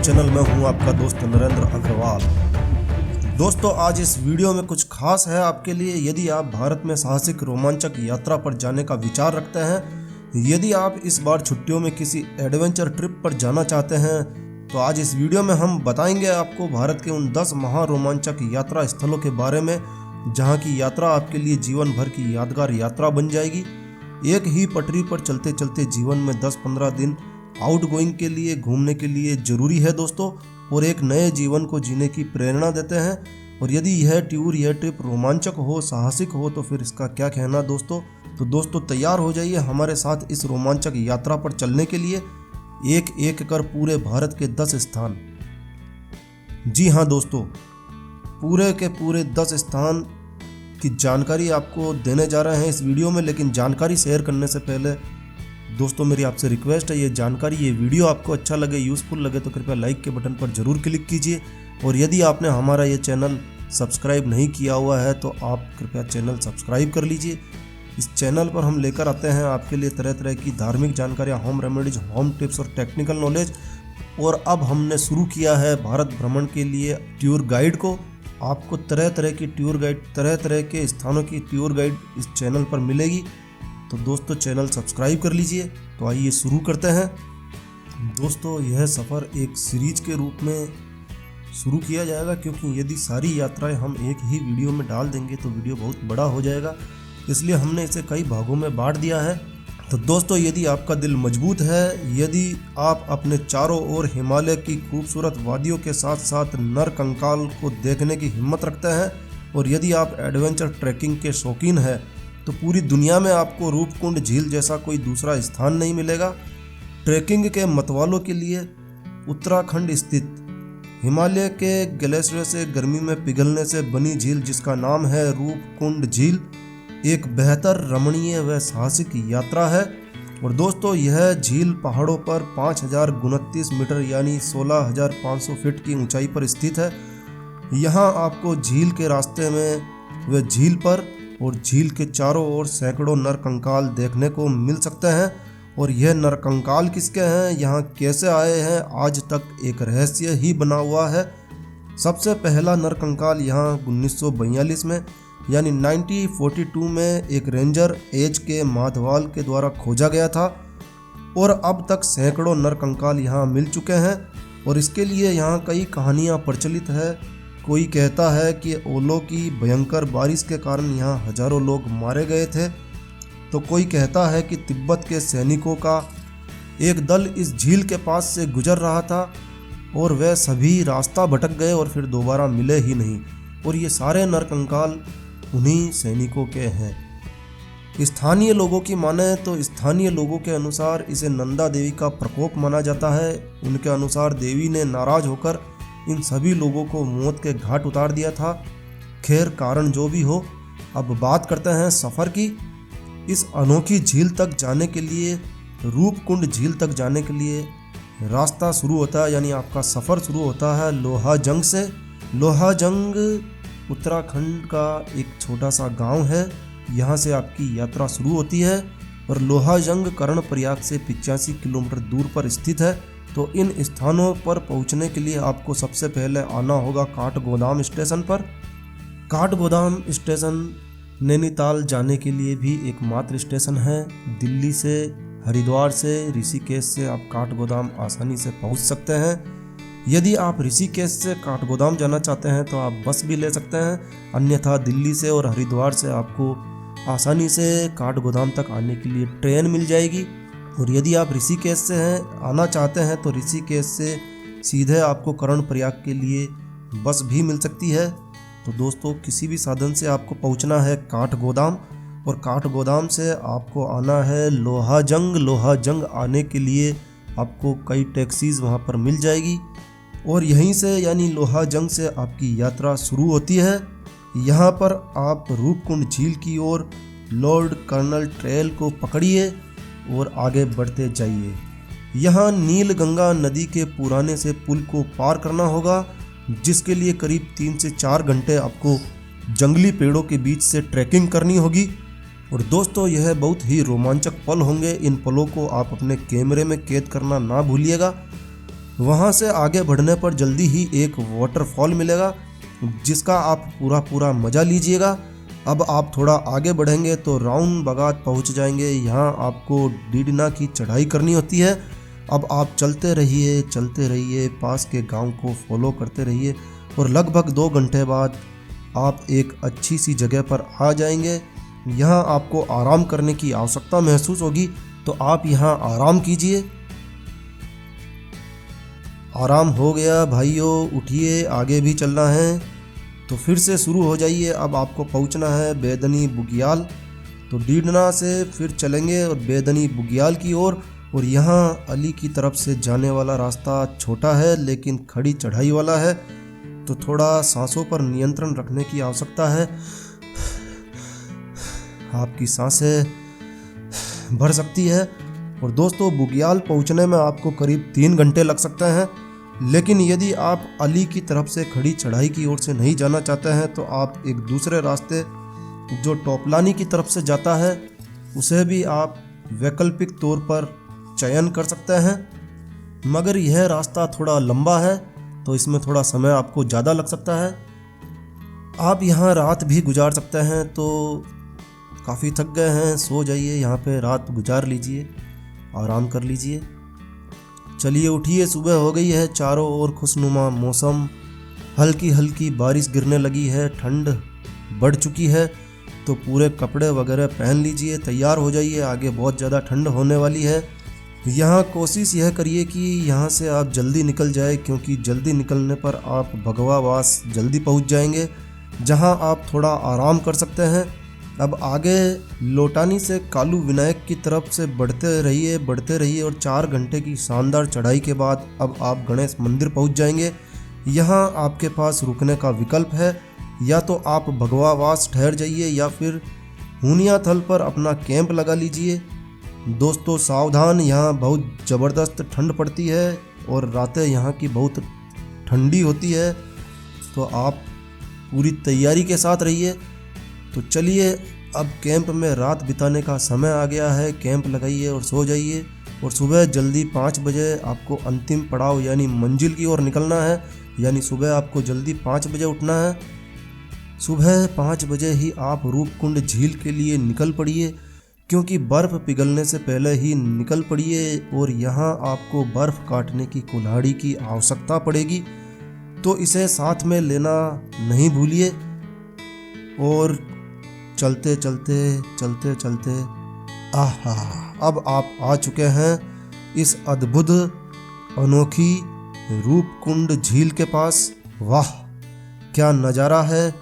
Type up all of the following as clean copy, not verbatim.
Channel में हूं आपका दोस्त नरेंद्र अग्रवाल। दोस्तों, आज इस वीडियो में कुछ खास है आपके लिए। यदि आप भारत में साहसिक रोमांचक यात्रा पर जाने का विचार रखते हैं, यदि आप इस बार छुट्टियों में किसी एडवेंचर ट्रिप पर जाना चाहते हैं, तो आज इस वीडियो में हम बताएंगे आपको भारत के उन 10 महारोमांचक यात्रा स्थलों के बारे में जहां की यात्रा आपके लिए जीवन भर की यादगार यात्रा बन जाएगी। एक ही पटरी पर चलते चलते जीवन में 10-15 दिन आउट गोइंग के लिए, घूमने के लिए जरूरी है दोस्तों, और एक नए जीवन को जीने की प्रेरणा देते हैं। और यदि यह ट्रिप रोमांचक हो, साहसिक हो, तो फिर इसका क्या कहना दोस्तों। तो दोस्तों, तैयार हो जाइए हमारे साथ इस रोमांचक यात्रा पर चलने के लिए, एक एक कर पूरे भारत के 10 स्थान। जी हाँ दोस्तों, पूरे के पूरे 10 स्थान की जानकारी आपको देने जा रहे हैं इस वीडियो में। लेकिन जानकारी शेयर करने से पहले दोस्तों मेरी आपसे रिक्वेस्ट है, ये वीडियो आपको अच्छा लगे, यूज़फुल लगे तो कृपया लाइक के बटन पर ज़रूर क्लिक कीजिए। और यदि आपने हमारा ये चैनल सब्सक्राइब नहीं किया हुआ है तो आप कृपया चैनल सब्सक्राइब कर लीजिए। इस चैनल पर हम लेकर आते हैं आपके लिए तरह तरह की धार्मिक जानकारियाँ, होम रेमेडीज, होम टिप्स और टेक्निकल नॉलेज। और अब हमने शुरू किया है भारत भ्रमण के लिए टूर गाइड को। आपको तरह तरह की टूर गाइड, तरह तरह के स्थानों की टूर गाइड इस चैनल पर मिलेगी। तो दोस्तों, चैनल सब्सक्राइब कर लीजिए। तो आइए शुरू करते हैं। दोस्तों, यह सफ़र एक सीरीज के रूप में शुरू किया जाएगा, क्योंकि यदि सारी यात्राएं हम एक ही वीडियो में डाल देंगे तो वीडियो बहुत बड़ा हो जाएगा। इसलिए हमने इसे कई भागों में बांट दिया है। तो दोस्तों, यदि आपका दिल मजबूत है, यदि आप अपने चारों ओर हिमालय की खूबसूरत वादियों के साथ साथ नरकंकाल को देखने की हिम्मत रखते हैं, और यदि आप एडवेंचर ट्रैकिंग के शौकीन हैं, तो पूरी दुनिया में आपको रूपकुंड झील जैसा कोई दूसरा स्थान नहीं मिलेगा। ट्रैकिंग के मतवालों के लिए उत्तराखंड स्थित हिमालय के ग्लेशियर से गर्मी में पिघलने से बनी झील, जिसका नाम है रूपकुंड झील, एक बेहतर, रमणीय व साहसिक यात्रा है। और दोस्तों, यह झील पहाड़ों पर 5029 मीटर यानी 16,500 फीट की ऊंचाई पर स्थित है। यहाँ आपको झील के रास्ते में व झील पर और झील के चारों ओर सैकड़ों नरकंकाल देखने को मिल सकते हैं। और यह नरकंकाल किसके हैं, यहाँ कैसे आए हैं, आज तक एक रहस्य ही बना हुआ है। सबसे पहला नरकंकाल यहाँ 1942 में यानी 1942 में एक रेंजर के माधवाल के द्वारा खोजा गया था। और अब तक सैकड़ों नरकंकाल यहाँ मिल चुके हैं। और इसके लिए यहाँ कई कहानियाँ प्रचलित है। कोई कहता है कि ओलों की भयंकर बारिश के कारण यहाँ हजारों लोग मारे गए थे। तो कोई कहता है कि तिब्बत के सैनिकों का एक दल इस झील के पास से गुजर रहा था और वे सभी रास्ता भटक गए और फिर दोबारा मिले ही नहीं। और ये सारे नरकंकाल उन्हीं सैनिकों के हैं। स्थानीय लोगों की माने तो स्थानीय लोगों के अनुसार इसे नंदा देवी का प्रकोप माना जाता है। उनके अनुसार देवी ने नाराज होकर इन सभी लोगों को मौत के घाट उतार दिया था। खैर, कारण जो भी हो, अब बात करते हैं सफ़र की। इस अनोखी झील तक जाने के लिए, रूपकुंड झील तक जाने के लिए रास्ता शुरू होता है, यानी आपका सफ़र शुरू होता है लोहाजंग से। लोहाजंग उत्तराखंड का एक छोटा सा गांव है। यहाँ से आपकी यात्रा शुरू होती है। और लोहाजंग कर्णप्रयाग से 85 किलोमीटर दूर पर स्थित है। तो इन स्थानों पर पहुंचने के लिए आपको सबसे पहले आना होगा काठगोदाम स्टेशन पर। काठगोदाम स्टेशन नैनीताल जाने के लिए भी एकमात्र स्टेशन है। दिल्ली से, हरिद्वार से, ऋषिकेश से आप काठगोदाम आसानी से पहुंच सकते हैं। यदि आप ऋषिकेश से काठगोदाम जाना चाहते हैं तो आप बस भी ले सकते हैं, अन्यथा दिल्ली से और हरिद्वार से आपको आसानी से काठगोदाम तक आने के लिए ट्रेन मिल जाएगी। और यदि आप ऋषिकेश से आना चाहते हैं तो ऋषिकेश से सीधे आपको कर्णप्रयाग के लिए बस भी मिल सकती है। तो दोस्तों, किसी भी साधन से आपको पहुंचना है काठगोदाम, और काठगोदाम से आपको आना है लोहाजंग। लोहाजंग आने के लिए आपको कई टैक्सीज वहां पर मिल जाएगी। और यहीं से यानी लोहाजंग से आपकी यात्रा शुरू होती है। यहाँ पर आप रूपकुंड झील की ओर लॉर्ड कर्नल ट्रेल को पकड़िए और आगे बढ़ते जाइए। यहाँ नीलगंगा नदी के पुराने से पुल को पार करना होगा, जिसके लिए करीब 3 से 4 घंटे आपको जंगली पेड़ों के बीच से ट्रैकिंग करनी होगी। और दोस्तों, यह बहुत ही रोमांचक पल होंगे। इन पलों को आप अपने कैमरे में कैद करना ना भूलिएगा। वहाँ से आगे बढ़ने पर जल्दी ही एक वाटरफॉल मिलेगा जिसका आप पूरा मज़ा लीजिएगा। अब आप थोड़ा आगे बढ़ेंगे तो राउंड बगात पहुँच जाएंगे। यहाँ आपको डीडना की चढ़ाई करनी होती है। अब आप चलते रहिए, पास के गांव को फॉलो करते रहिए और लगभग 2 घंटे बाद आप एक अच्छी सी जगह पर आ जाएंगे। यहाँ आपको आराम करने की आवश्यकता महसूस होगी तो आप यहाँ आराम कीजिए। आराम हो गया भाइयों, उठिए, आगे भी चलना है तो फिर से शुरू हो जाइए। अब आपको पहुंचना है बेदनी बुग्याल, तो डीडना से फिर चलेंगे और बेदनी बुग्याल की ओर। और यहाँ अली की तरफ से जाने वाला रास्ता छोटा है लेकिन खड़ी चढ़ाई वाला है, तो थोड़ा सांसों पर नियंत्रण रखने की आवश्यकता है। आपकी सांसें भर सकती है। और दोस्तों, बुग्याल पहुंचने में आपको करीब 3 घंटे लग सकते हैं, लेकिन यदि आप अली की तरफ से खड़ी चढ़ाई की ओर से नहीं जाना चाहते हैं तो आप एक दूसरे रास्ते जो टोपलानी की तरफ से जाता है उसे भी आप वैकल्पिक तौर पर चयन कर सकते हैं। मगर यह रास्ता थोड़ा लंबा है तो इसमें थोड़ा समय आपको ज़्यादा लग सकता है। आप यहाँ रात भी गुजार सकते हैं, तो काफ़ी थक गए हैं, सो जाइए, यहाँ पे रात गुजार लीजिए, आराम कर लीजिए। चलिए उठिए, सुबह हो गई है, चारों ओर खुशनुमा मौसम, हल्की हल्की बारिश गिरने लगी है, ठंड बढ़ चुकी है, तो पूरे कपड़े वगैरह पहन लीजिए, तैयार हो जाइए, आगे बहुत ज़्यादा ठंड होने वाली है। यहाँ कोशिश यह करिए कि यहाँ से आप जल्दी निकल जाए, क्योंकि जल्दी निकलने पर आप भगवावास जल्दी पहुँच जाएंगे, जहाँ आप थोड़ा आराम कर सकते हैं। अब आगे लोटानी से कालू विनायक की तरफ से बढ़ते रहिए और 4 घंटे की शानदार चढ़ाई के बाद अब आप गणेश मंदिर पहुंच जाएंगे। यहाँ आपके पास रुकने का विकल्प है, या तो आप भगवावास ठहर जाइए या फिर हुनिया थल पर अपना कैंप लगा लीजिए। दोस्तों सावधान, यहाँ बहुत ज़बरदस्त ठंड पड़ती है और रातें यहाँ की बहुत ठंडी होती है, तो आप पूरी तैयारी के साथ रहिए। तो चलिए अब कैंप में रात बिताने का समय आ गया है, कैंप लगाइए और सो जाइए। और सुबह जल्दी 5 बजे आपको अंतिम पड़ाव यानी मंजिल की ओर निकलना है, यानी सुबह आपको जल्दी 5 बजे उठना है। सुबह 5 बजे ही आप रूपकुंड झील के लिए निकल पड़िए, क्योंकि बर्फ़ पिघलने से पहले ही निकल पड़िए और यहाँ आपको बर्फ़ काटने की कुल्हाड़ी की आवश्यकता पड़ेगी, तो इसे साथ में लेना नहीं भूलिए। और चलते चलते आहा, अब आप आ चुके हैं इस अद्भुत अनोखी रूपकुंड झील के पास। वाह क्या नज़ारा है,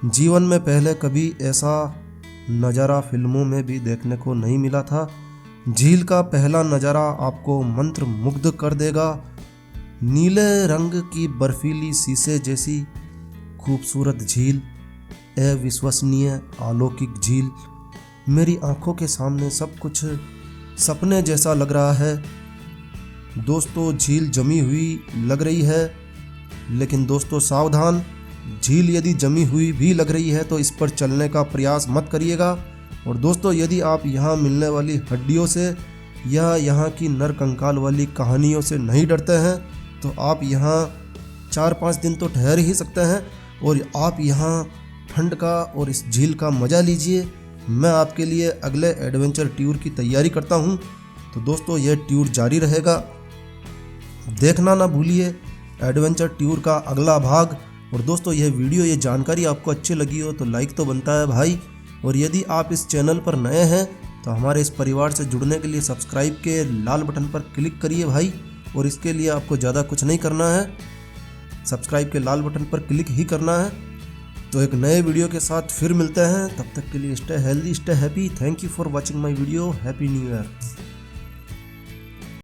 जीवन में पहले कभी ऐसा नज़ारा फिल्मों में भी देखने को नहीं मिला था। झील का पहला नज़ारा आपको मंत्र मुग्ध कर देगा। नीले रंग की बर्फीली शीशे जैसी खूबसूरत झील, अविश्वसनीय अलौकिक झील, मेरी आंखों के सामने सब कुछ सपने जैसा लग रहा है। दोस्तों झील जमी हुई लग रही है, लेकिन दोस्तों सावधान, झील यदि जमी हुई भी लग रही है तो इस पर चलने का प्रयास मत करिएगा। और दोस्तों यदि आप यहाँ मिलने वाली हड्डियों से या यहाँ की नर कंकाल वाली कहानियों से नहीं डरते हैं तो आप यहाँ 4-5 दिन तो ठहर ही सकते हैं और आप यहाँ ठंड का और इस झील का मज़ा लीजिए। मैं आपके लिए अगले एडवेंचर टूर की तैयारी करता हूँ, तो दोस्तों यह टूर जारी रहेगा, देखना ना भूलिए एडवेंचर टूर का अगला भाग। और दोस्तों यह वीडियो, ये जानकारी आपको अच्छी लगी हो तो लाइक तो बनता है भाई, और यदि आप इस चैनल पर नए हैं तो हमारे इस परिवार से जुड़ने के लिए सब्सक्राइब के लाल बटन पर क्लिक करिए भाई। और इसके लिए आपको ज़्यादा कुछ नहीं करना है, सब्सक्राइब के लाल बटन पर क्लिक ही करना है। तो एक नए वीडियो के साथ फिर मिलते हैं, तब तक के लिए stay healthy, stay happy. Thank you for watching my video. Happy new year.